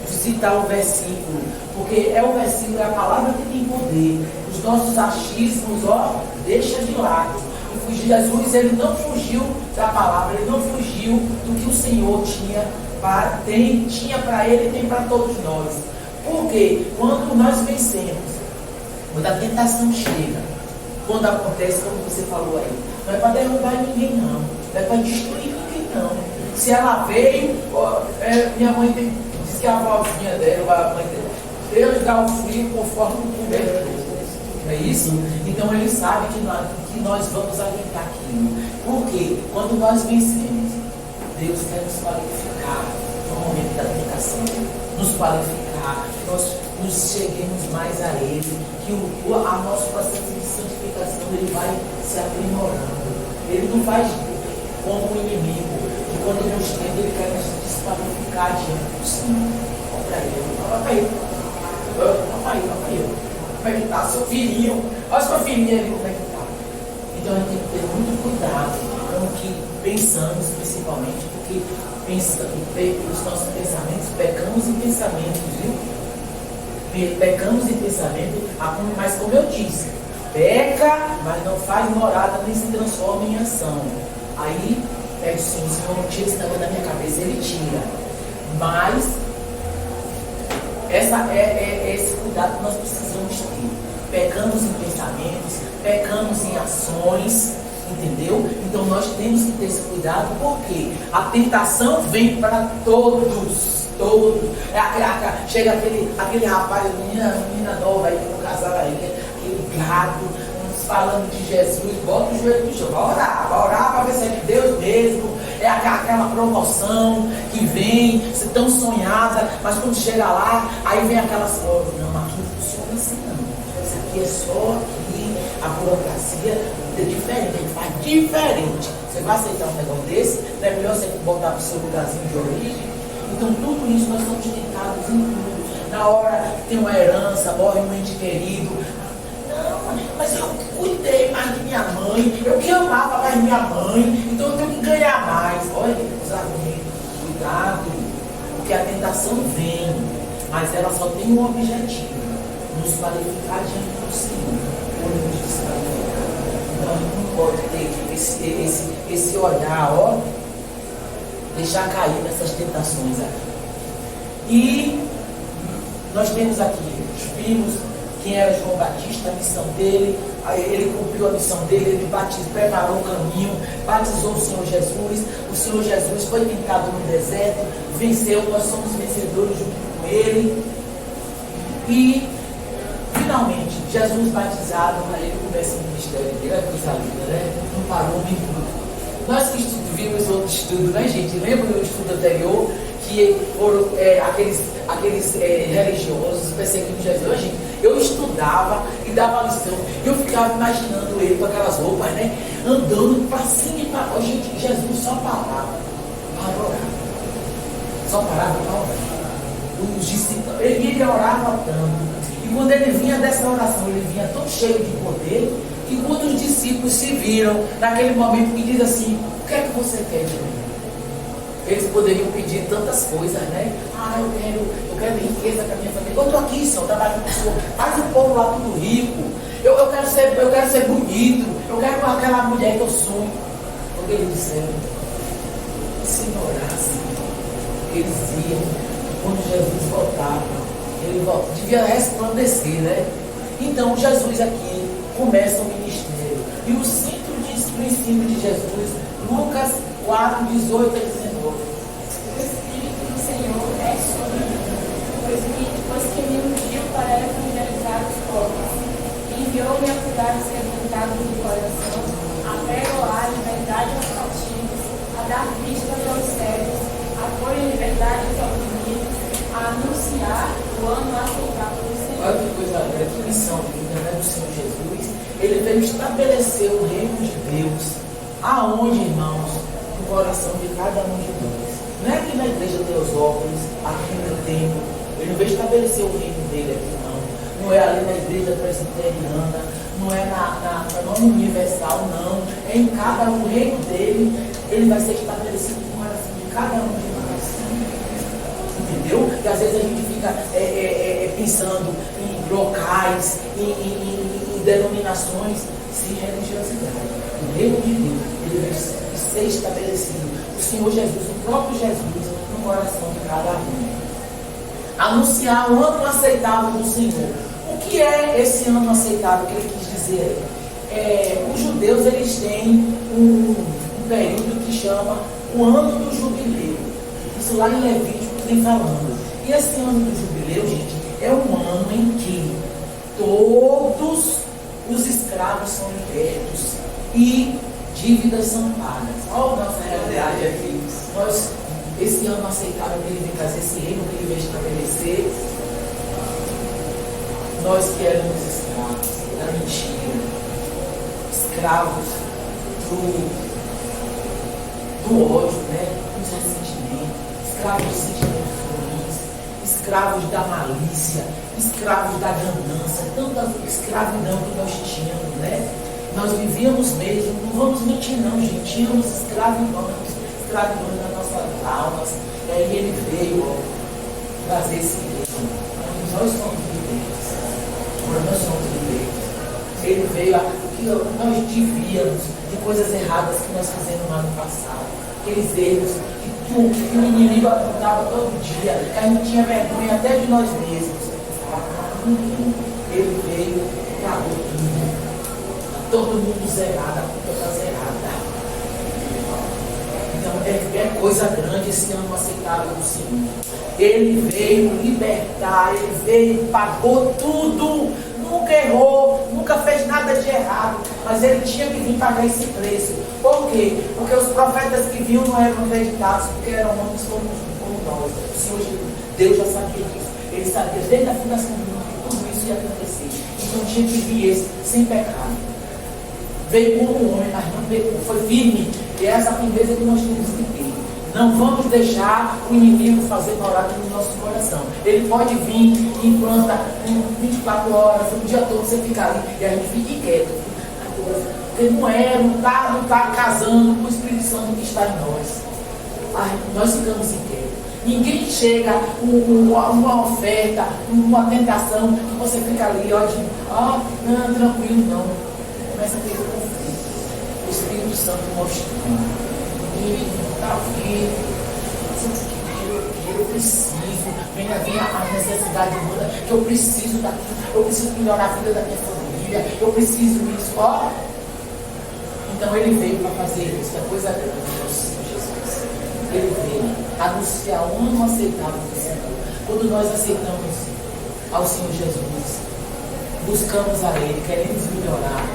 Citar o versículo. Porque é o versículo, é a palavra que tem poder. Os nossos achismos, deixa de lado. Jesus, ele não fugiu da palavra, ele não fugiu do que o Senhor tinha para ele e tem para todos nós. Porque quando nós vencemos, quando a tentação chega, quando acontece, como você falou aí, não é para derrubar ninguém não, não é para destruir ninguém não. Se ela veio, minha mãe diz que a avózinha dela, a mãe dela, Deus dá o frio conforme o cobertor. Não é isso? Então ele sabe que nós vamos aguentar aquilo. Porque quando nós vencemos, Deus quer nos qualificar no momento da tentação. Nos qualificar, nós nos cheguemos mais a Ele, que a nosso processo de santificação ele vai se aprimorando. Ele não faz como o inimigo, que quando nos tenta, ele quer nos desqualificar diante do Senhor. Olha para ele. Como é que está? Seu filhinho. Olha sua filhinha ali, como é que está. Então a gente tem que ter muito cuidado com o que pensamos, principalmente, porque os nossos pensamentos, pecamos em pensamentos, viu? Pecamos em pensamento, mas como eu disse, peca, mas não faz morada, nem se transforma em ação. Aí, pede o Senhor, não tira esse negócio da minha cabeça, ele tira. Mas, esse cuidado que nós precisamos ter. Pecamos em pensamentos, pecamos em ações, entendeu? Então nós temos que ter esse cuidado, porque a tentação vem para todos. Chega aquele rapaz, menina nova aí, um casal aí, aquele gado, uns falando de Jesus, bota o joelho no chão, vai orar para ver se é de Deus mesmo. É aquela promoção que vem, se tão sonhada, mas quando chega lá, aí vem aquelas coisas, não, aqui não funciona assim não. Isso aqui é só aqui, a burocracia é diferente, ele faz diferente. Você vai aceitar um negócio desse? Não é melhor você voltar para o seu lugarzinho de origem? Então tudo isso nós somos tentados em tudo. Na hora que tem uma herança, morre um ente querido. Não, mas eu cuidei mais de minha mãe, eu que amava mais minha mãe, então eu tenho que ganhar mais. Olha os argumentos, cuidado, porque a tentação vem, mas ela só tem um objetivo, nos qualificar diante do Senhor, ou nos desqualificar. Então a gente não pode ter esse olhar, deixar cair nessas tentações aqui. E nós temos aqui, vimos quem era João Batista, a missão dele, ele cumpriu a missão dele, ele preparou o caminho, batizou o Senhor Jesus foi tentado no deserto, venceu, nós somos vencedores junto com ele. E finalmente, Jesus batizado, ele começa o ministério dele, é coisa linda, né? Não parou um minuto. Nós que vimos outro estudo, né, gente? Lembra do estudo anterior que foram aqueles religiosos perseguindo Jesus? Gente, eu estudava e dava lição, e eu ficava imaginando ele com aquelas roupas, né? Andando para cima e para baixo. Gente, Jesus só parava para orar. Só parava para orar. Os discípulos, ele orava tanto. E quando ele vinha dessa oração, ele vinha tão cheio de poder. E quando os discípulos se viram naquele momento que diz assim, o que é que você quer de mim? Eles poderiam pedir tantas coisas, né? Eu quero riqueza para minha família. Eu estou aqui, Senhor, trabalhando com o Senhor. Faz o povo lá tudo rico. Eu quero ser bonito. Eu quero aquela mulher que eu sonho. Porque eles disseram, se não orasse, eles iam. Quando Jesus voltava, ele devia resplandecer, né? Então Jesus aqui começa o ministério. E o centro do ensino de Jesus, Lucas 4, 18 a 19. O Espírito do Senhor é sobre mim, pois que me ungiu para evangelizar enviou-me a cuidar dos quebrantados do coração, a pregoar liberdade aos cativos, a dar vista aos cegos, a pôr em liberdade os oprimidos, a anunciar o ano aceitável do Senhor. Olha que coisa linda, que missão linda, né, do Senhor Jesus. Ele veio estabelecer o reino de Deus. Aonde, irmãos? No coração de cada um de nós. Não é aqui na igreja de Teosópolis, aqui no templo. Ele não veio estabelecer o reino dele aqui, não. Não é ali na igreja presbiteriana, não é na nome universal, não. É em cada um. O reino dele, ele vai ser estabelecido no coração de cada um de nós. Entendeu? E às vezes a gente fica pensando em locais, em denominações, sem religiosidade. O reino de Deus, ele vai ser estabelecido. O Senhor Jesus, o próprio Jesus, no coração de cada um. Anunciar o ano aceitável do Senhor. O que é esse ano aceitável que ele quis dizer? Os judeus, eles têm um período que chama o ano do jubileu. Isso lá em Levítico vem falando. E esse ano do jubileu, gente, é um ano em que todos os escravos são libertos e dívidas são pagas. Olha a nossa realidade aqui. Esse ano aceitável que ele vem trazer, esse reino que ele vem estabelecer, nós que éramos escravos da mentira, escravos do ódio, né? Dos ressentimentos, escravos dos sentimentos ruins, escravos da malícia, escravos da ganância, tanta escravidão que nós tínhamos, né? Nós vivíamos mesmo, não vamos mentir não, gente, tínhamos escravidão das nossas almas. E aí ele veio trazer esse reino. Nós somos libertos. Agora nós somos libertos. Ele veio o que nós devíamos, de coisas erradas que nós fizemos lá no passado. Aqueles erros que o inimigo apontava todo dia, que a gente tinha vergonha até de nós mesmos. Ele veio e pagou tudo. Todo mundo zerado, a conta está zerada. Então é coisa grande esse ano aceitável do Senhor. Ele veio libertar, ele veio, pagou tudo, nunca errou, nunca fez nada de errado, mas ele tinha que vir pagar esse preço. Por quê? Porque os profetas que vinham não eram acreditados, porque eram homens como nós. O Senhor Deus já sabia disso. Ele sabia desde a fundação do mundo que tudo isso ia acontecer. Então tinha que vir esse sem pecado. Veio como homem, mas não veio, foi firme. E é essa firmeza que nós temos que ter. Não vamos deixar o inimigo fazer morada no nosso coração. Ele pode vir e implanta 24 horas, o dia todo você fica ali e a gente fica inquieto. Porque não está casando com o Espírito Santo que está em nós. Nós ficamos inquietos. Ninguém chega uma oferta, uma tentação, que você fica ali, não, tranquilo, não. Começa a ter conflito. O Espírito Santo mostrando. E está vendo. Eu preciso. Vem a necessidade humana, que eu preciso daquilo. Eu preciso melhorar a vida da minha família. Eu preciso isso. Então ele veio para fazer isso. É coisa grande para o Senhor Jesus. Ele veio anunciar o ano aceitável do Senhor. Quando nós aceitamos ao Senhor Jesus, buscamos a Ele, queremos melhorar,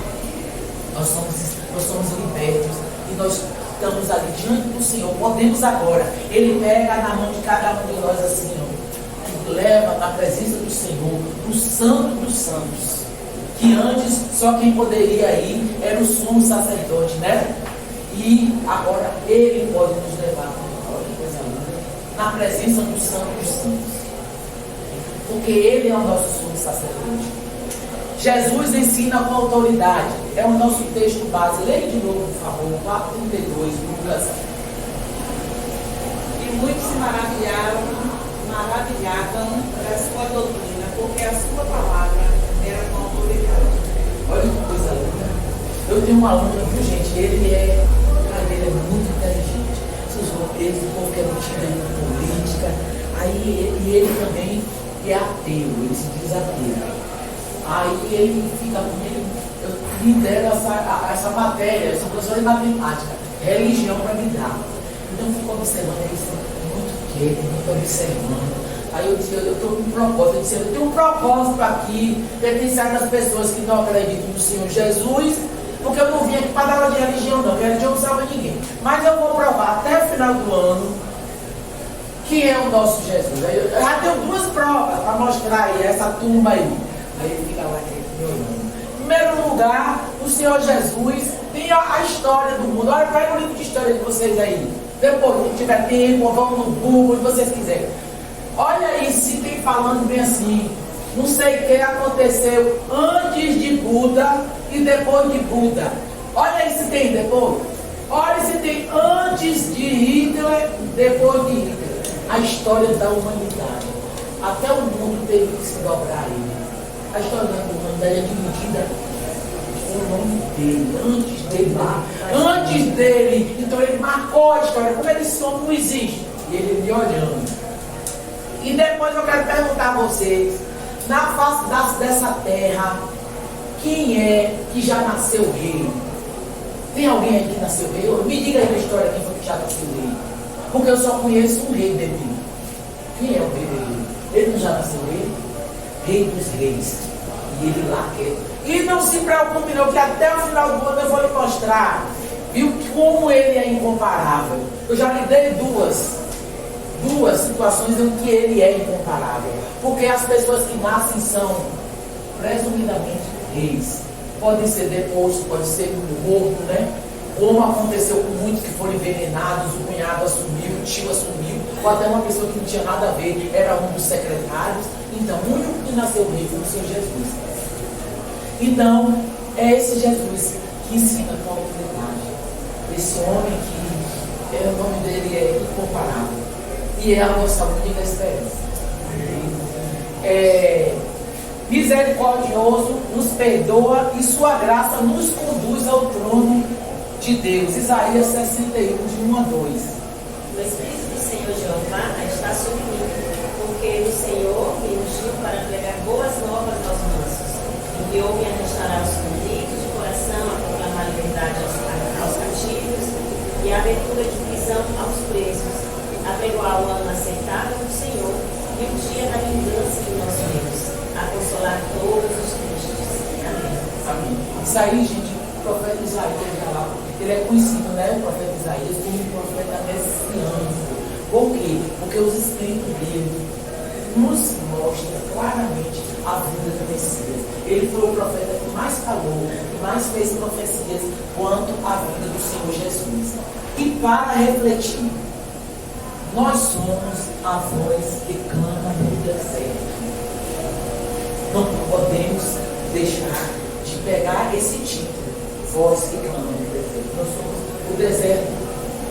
nós somos libertos e nós estamos ali diante do Senhor. Podemos agora, Ele pega na mão de cada um de nós assim, e leva na presença do Senhor, o Santo dos Santos, que antes só quem poderia ir era o sumo sacerdote, né? E agora Ele pode nos levar, olha que coisa linda, na presença do Santo dos Santos, porque Ele é o nosso sumo sacerdote. Jesus ensina com autoridade. É o nosso texto base. Leia de novo, por favor, 4:32, Lucas. E muitos se maravilhavam da sua doutrina, porque a sua palavra era com autoridade. Olha que coisa linda. Eu tenho um aluno, viu, gente? Ele é muito inteligente. O povo que é metido em política. E ele também é ateu, ele se diz ateu. Aí ele fica comigo, eu lidero essa matéria, eu sou professor de matemática, religião para me dar. Então eu fico observando isso muito quieto, muito observando. Aí eu disse, eu estou com um propósito. Eu disse, eu tenho um propósito aqui, porque tem certas pessoas que não acreditam no Senhor Jesus, porque eu não vim aqui para dar aula de religião não, porque a religião não salva ninguém. Mas eu vou provar até o final do ano quem é o nosso Jesus. Aí eu já tenho 2 provas para mostrar aí, essa turma aí. Aí ele fica lá me olhando. Em primeiro lugar, o Senhor Jesus tem a história do mundo. Olha, pega o livro de história de vocês aí. Depois, se tiver tempo, vamos no Google, se vocês quiserem. Olha aí, se tem falando bem assim. Não sei o que aconteceu antes de Buda e depois de Buda. Olha aí se tem depois. Olha se tem antes de Hitler, depois de Hitler. A história da humanidade. Até o mundo teve que se dobrar a ele. A história da humanidade é dividida com o nome dele, antes dele. Então ele marcou a história. Como ele disse, não existe. E ele me olhando. E depois eu quero perguntar a vocês, na face dessa terra, quem é que já nasceu rei? Tem alguém aí que nasceu rei? Me diga aí na história quem foi que já nasceu rei. Porque eu só conheço um rei dele. Quem é o rei dele? Ele não já nasceu rei? Rei dos reis. E ele lá quer. E não se preocupe não, que até o final do ano eu vou lhe mostrar. Viu como ele é incomparável. Eu já lhe dei duas situações em que ele é incomparável. Porque as pessoas que nascem são presumidamente reis. Podem ser depostos, pode ser morto, né? Como aconteceu com muitos que foram envenenados, o cunhado assumiu, o tio assumiu, ou até uma pessoa que não tinha nada a ver, era um dos secretários. Então, o único que nasceu rei foi o Senhor Jesus. Então, é esse Jesus que ensina com autoridade. Esse homem que o nome dele é incomparável. E é a nossa única esperança. Misericordioso, nos perdoa e sua graça nos conduz ao trono de Deus. Isaías 61, de 1 a 2. O Espírito do Senhor Jeová está sobre mim, porque o Senhor me ungiu para pregar boas novas aos mansos. Enviou-me a restaurar os contritos de coração, a proclamar liberdade aos cativos e a abertura de prisão aos presos, a pregoar o ano aceitável do Senhor e o dia da vingança do nosso Deus, a consolar todos os tristes. Amém. Amém. Isso aí, gente, o profeta Isaías já lá, ele é conhecido, né, o profeta Isaías, como um profeta messiânico. Por quê? Porque os escritos dele nos mostram claramente a vida do Messias. Ele foi o profeta que mais falou, que mais fez profecias quanto à vida do Senhor Jesus. E para refletir, nós somos a voz que clama no deserto. Não podemos deixar de pegar esse título, voz que clama no deserto. Nós somos o deserto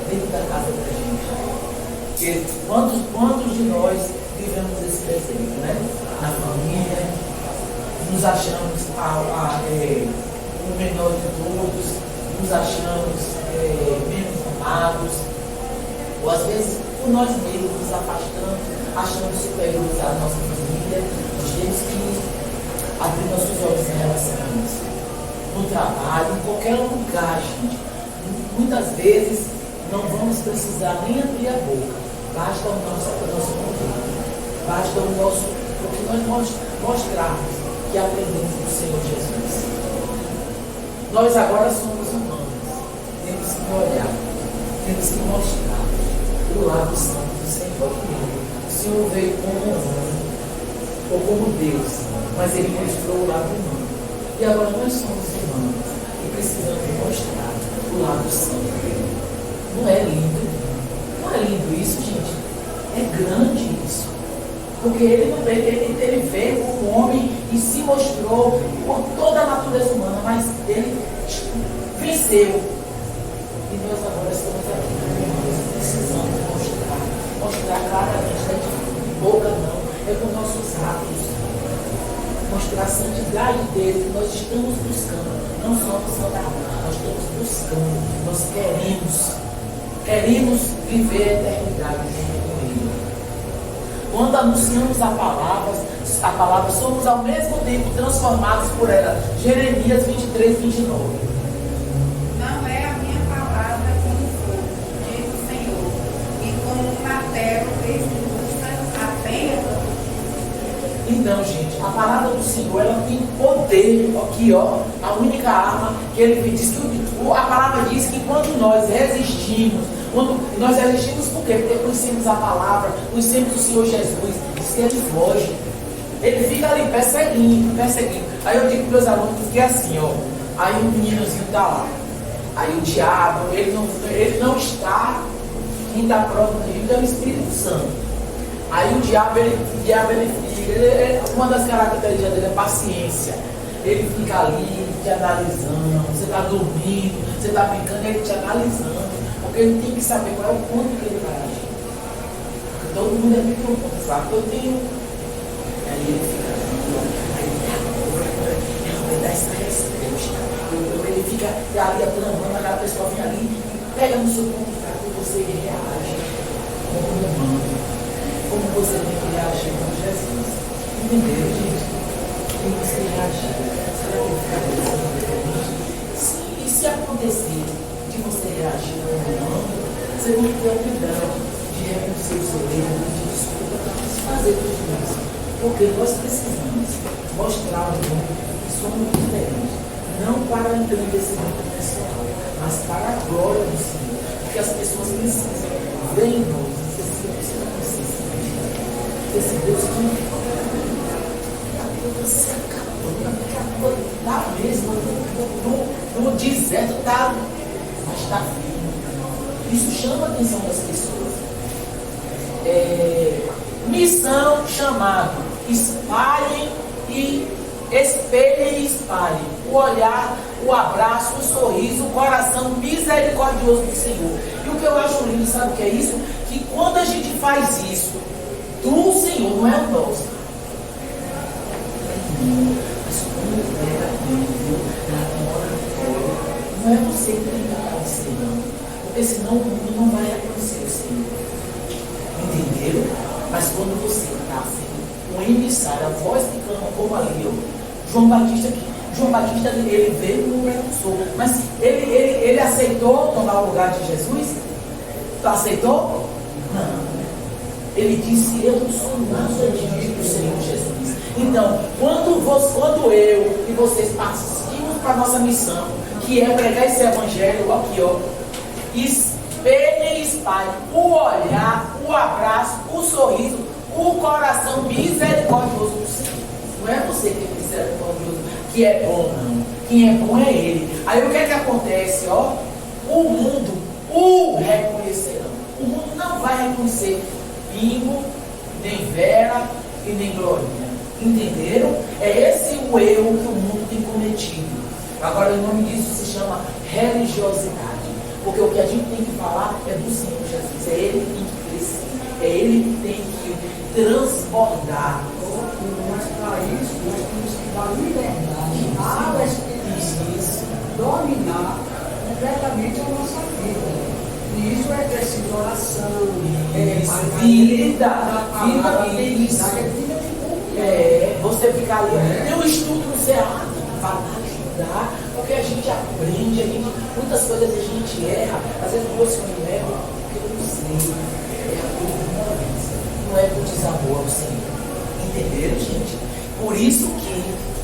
dentro da casa da gente. Porque quantos de nós vivemos esse deserto, né? Na família, nos achamos o menor de todos, nos achamos menos amados, ou às vezes por nós mesmos nos afastando, achando superiores à nossa família. Nós temos que abrir nossos olhos em relação a isso. No trabalho, em qualquer lugar, gente. Muitas vezes não vamos precisar nem abrir a boca. Basta o nosso conteúdo. Basta o que nós mostrarmos que aprendemos do Senhor Jesus. Nós agora somos humanos. Temos que olhar. Temos que mostrar o lado santo do Senhor. O Senhor veio como humano, ou como Deus, mas Ele mostrou o lado humano. E agora nós somos humanos e precisamos mostrar o lado santo dele. Não é lindo? Não é lindo isso, gente? É grande isso. Porque ele veio como homem e se mostrou por toda a natureza humana, mas ele venceu. E nós agora estamos aqui, nós precisamos mostrar claramente, não é de boca não, é com nossos atos. Mostrar a santidade dele que nós estamos buscando. Não somos santidade, nós estamos buscando, nós queremos viver a eternidade com ele. Quando anunciamos a palavra, somos ao mesmo tempo transformados por ela. Jeremias 23, 29. Não é a minha palavra como fogo, diz o Senhor, e como um martelo fez justa a penha Então, gente, a palavra do Senhor, ela tem poder. Aqui, ó, a única arma que ele diz que a palavra diz que quando nós resistimos, por quê? Porque conhecemos a palavra, conhecemos o Senhor Jesus, diz que ele foge. Ele fica ali perseguindo. Aí eu digo para meus alunos que é assim, ó. Aí o meninozinho está lá. Aí o diabo, ele não está, quem está próximo dele é o Espírito Santo. Aí o diabo, uma das características dele é paciência. Ele fica ali te analisando, você está dormindo, você está brincando, ele te analisando. Porque ele tem que saber qual é o ponto que ele vai agir. Porque todo mundo é muito bom, sabe? Eu tenho. Aí ele fica ali, vai dar essa resposta. Ele fica ali aplanando, aquela pessoa vem ali e pega no seu ponto fraco e você reage como humano. Como você tem que reagir com Jesus. Entendeu, gente? Tem que se reagir. Será que ele fica pensando? Sim, e se acontecer de você reagir como humano, você não tem a cuidado de reconhecer o seu erro, de desculpa, para fazer tudo isso. Porque nós precisamos mostrar ao mundo que somos diferentes. Não para o engrandecimento pessoal, mas para a glória do Senhor. Porque as pessoas precisam ver em nós esse Deus que você acabou lá mesmo, no deserto, mas está firme. Isso chama a atenção das pessoas. Missão, chamado, espalhem e espelhem e espalhem o olhar, o abraço, o sorriso, o coração misericordioso do Senhor. E o que eu acho lindo, sabe o que é isso? Que quando a gente faz isso do Senhor, não é o nosso. Mas quando pega não é você que tem que acontecer, não. Porque senão o mundo não vai reconhecer o Senhor. Entenderam? Mas quando você está sendo um emissário, a voz que clama como ali, João Batista, ele veio no recusou. Mas ele aceitou tomar o lugar de Jesus? Aceitou? Não. Ele disse, eu sou nada do Senhor Jesus. Então, quando eu e vocês partimos para a nossa missão, que é pregar esse evangelho, aqui, ó, espelhem e espalhem o olhar, o abraço, o sorriso, o coração misericordioso do Senhor. Não é você que é misericordioso, que é bom, não. Quem é bom é Ele. Aí o que é que acontece, ó? O mundo o reconhecerá. O mundo não vai reconhecer Bingo, nem Vera e nem Glorinha. Entenderam? É esse o erro que o mundo tem cometido. Agora o nome disso se chama religiosidade. Porque o que a gente tem que falar é do Senhor Jesus. É Ele que tem que crescer. É Ele que tem que transbordar. Mas para isso nós temos que dar liberdade ao Espírito Santo dominar completamente a nossa vida. E isso é preciso oração, vida de comunhão. Você ficar ali, tem um estudo no Ceará, vai ajudar, porque a gente aprende, muitas coisas a gente erra, às vezes você não erra, porque eu não sei, é a por ignorância, não é por desamor ao Senhor. Entenderam, gente? Por isso que,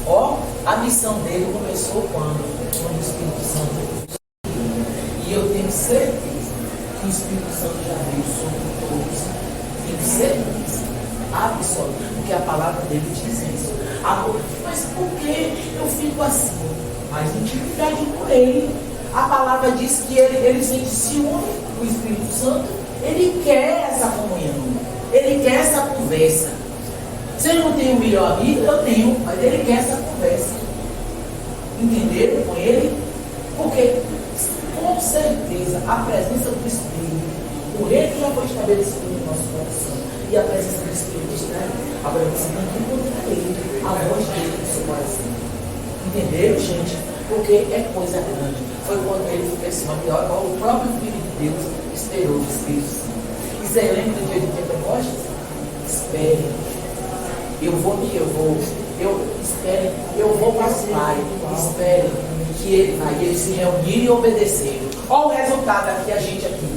ó, a missão dele começou quando o Espírito Santo veio. E eu tenho certeza que o Espírito Santo já veio sobre todos. Tenho certeza absoluta, porque a palavra dele diz isso. Mas por que eu fico assim? Mais intimidade com ele. A palavra diz que ele sente ciúme, o Espírito Santo. Ele quer essa comunhão. Ele quer essa conversa. Se eu não tenho o melhor amigo, eu tenho, mas ele quer essa conversa. Entenderam com ele? Porque, com certeza, a presença do Espírito, o reino já foi estabelecido no nosso coração, e a presença do Espírito está aí. Agora você tem que encontrar ele, a voz dele no seu coração. Entenderam, gente? Porque é coisa grande. Foi quando ele ficou assim, o próprio Filho de Deus esperou o Espírito Santo. E você lembra do dia de Pentecostes? Espere. Eu vou para o Pai, espere que ele vai, eles se reunirem e obedecerem. Olha o resultado aqui, a gente aqui.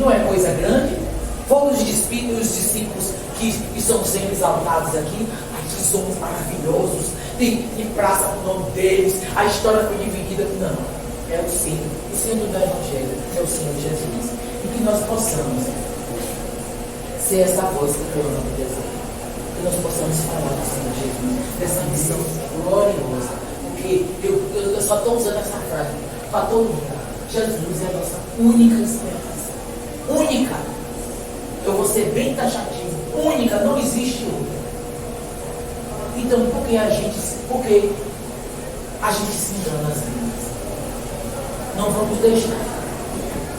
Não é coisa grande? Foram os discípulos que são sempre exaltados aqui. Aqui somos maravilhosos. Tem praça com o nome deles. A história foi dividida. Não. É o Senhor. O Senhor do Evangelho é o Senhor Jesus. E que nós possamos ser essa voz que clama no deserto. Que nós possamos falar do Senhor Jesus. Dessa missão gloriosa. Porque eu só estou usando essa frase para todo mundo. Jesus é a nossa única esperança. Única. Eu vou ser bem taxativo. Única, não existe outra. Então, por que a gente se engana às vezes? Não vamos deixar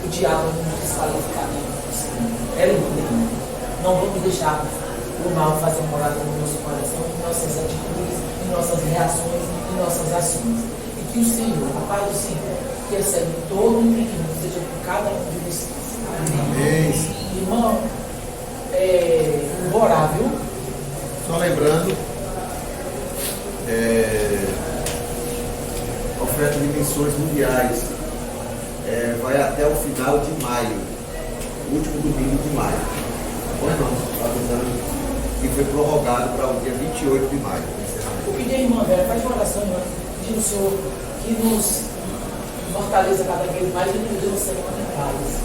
o diabo nos desqualificar nem é lindo. Não vamos deixar o mal fazer morada no nosso coração, em nossas atitudes, em nossas reações, em nossas ações. E que o Senhor, a paz do Senhor, que excede todo o entendimento, seja por cada um de vocês. Amém. Irmão, vou orar, viu? Só lembrando, a oferta de missões mundiais vai até o final de maio, último domingo de maio. Tá bom, irmão? Avisando que foi prorrogado para o dia 28 de maio. Eu pedi a irmã Vera, faz uma oração, irmã, pedindo ao Senhor que nos fortaleça cada vez mais e nos dê uma semana em paz.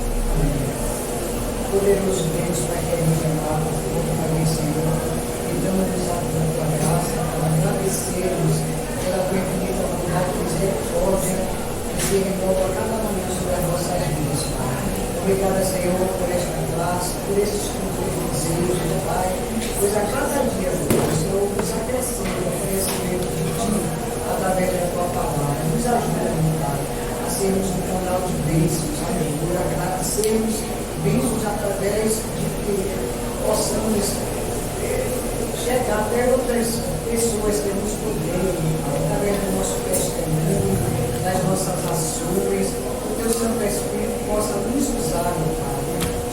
Poderoso Deus, Pai querido, amado, Pai Senhor, e damos a tua graça para agradecermos pela tua infinita bondade e misericórdia que se renova a cada momento sobre as nossas vidas, Pai. Obrigada, Senhor, por esta graça, por esses desejos, Pai, pois a cada dia, Deus, Senhor, nos acrescenta o conhecimento de Ti através da tua palavra. Nos ajuda, meu Pai, a sermos um canal de bênçãos, a sermos bênçãos através de que possamos chegar até outras pessoas que nos podem, através do nosso testemunho, das nossas ações, o teu Santo Espírito possa nos usar, meu Pai,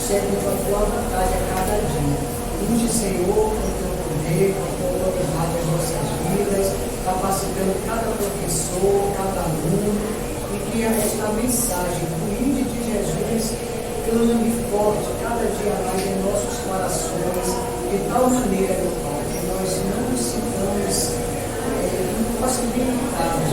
segundo a tua vontade a cada dia. Use, Senhor, com o teu poder, com a tua autoridade as nossas vidas, capacitando cada professor, cada aluno, e que esta mensagem, o índio de Jesus, clame forte cada dia mais em nossos corações, de tal maneira, meu Pai, que nós não nos sintamos impossibilitados,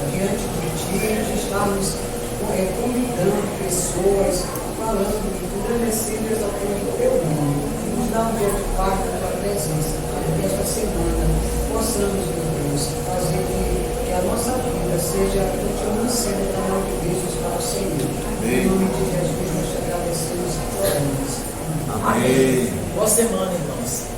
diante de Ti, de estarmos convidando pessoas, falando e engrandecendo e exaltando o Teu nome. Nos dá um dia de paz da Tua presença, para que esta semana possamos, meu Deus, fazer que a nossa vida seja, continue sendo canal de bênçãos para o Senhor. Em nome de Jesus, nós te agradecemos e oramos. Amém. Boa semana, irmãos.